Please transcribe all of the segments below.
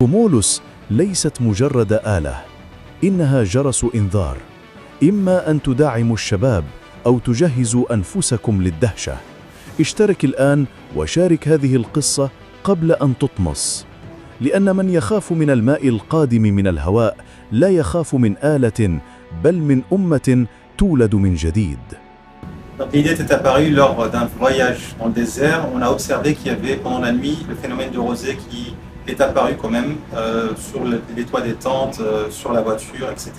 كومولوس ليست مجرد آلة، إنها جرس إنذار. إما أن تدعموا الشباب أو تجهزوا أنفسكم للدهشة. اشترك الآن وشارك هذه القصة قبل أن تطمس، لأن من يخاف من الماء القادم من الهواء لا يخاف من آلة، بل من أمة تولد من جديد. Donc l'idée est apparue lors d'un voyage dans le désert. On a observé qu'il y avait pendant la nuit le phénomène de rosée qui est apparu quand même sur les toits des tentes, sur la voiture, etc.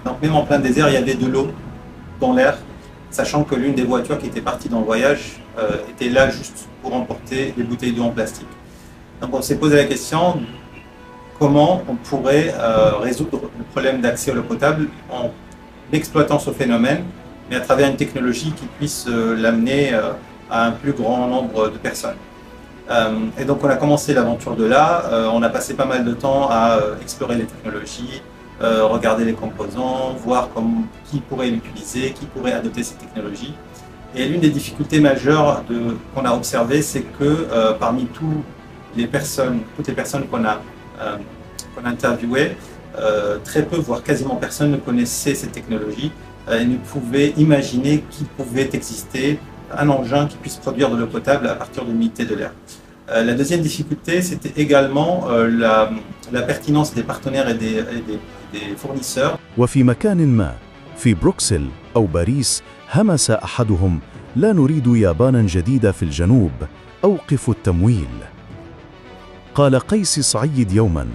Donc même en plein désert, il y avait de l'eau dans l'air, sachant que l'une des voitures qui était partie dans le voyage était là juste pour emporter des bouteilles d'eau en plastique. Donc on s'est posé la question, comment on pourrait résoudre le problème d'accès à l'eau potable en exploitant ce phénomène, mais à travers une technologie qui puisse l'amener à un plus grand nombre de personnes. Et donc on a commencé l'aventure de là, on a passé pas mal de temps à explorer les technologies, regarder les composants, voir qui pourrait l'utiliser, qui pourrait adopter ces technologies. Et l'une des difficultés majeures qu'on a observées, c'est que parmi toutes les personnes qu'on a interviewées, très peu, voire quasiment personne ne connaissait ces technologies et ne pouvait imaginer qu'il pouvait exister un engin qui puisse produire de l'eau potable à partir de l'humidité de l'air. La deuxième difficulté, c'était également la pertinence des partenaires et des fournisseurs. وفي مكان ما في بروكسل أو باريس همس أحدهم: لا نريد يابانا جديدة في الجنوب، أوقفوا التمويل. قال قيس سعيد يوما: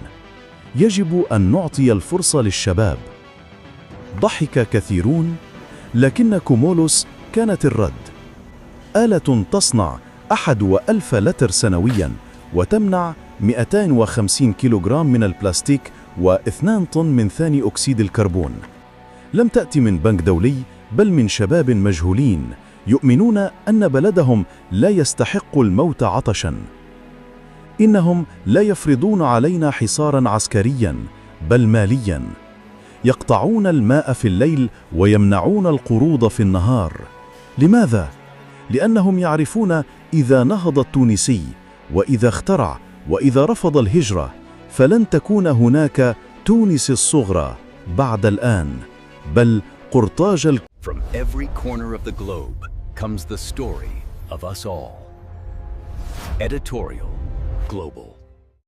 يجب أن نعطي الفرصة للشباب. ضحك كثيرون، لكن كومولوس كانت الرد: آلة تصنع 1,000 لتر سنوياً وتمنع 250 كيلوغرام من البلاستيك و2 طن من ثاني أكسيد الكربون. لم تأتي من بنك دولي، بل من شباب مجهولين يؤمنون أن بلدهم لا يستحق الموت عطشاً. إنهم لا يفرضون علينا حصاراً عسكرياً، بل مالياً. يقطعون الماء في الليل ويمنعون القروض في النهار. لماذا؟ لأنهم يعرفون إذا نهض التونسي، وإذا اخترع، وإذا رفض الهجرة، فلن تكون هناك تونس الصغرى بعد الآن، بل قرطاج. From every corner of the globe comes the story of us all. Editorial Global.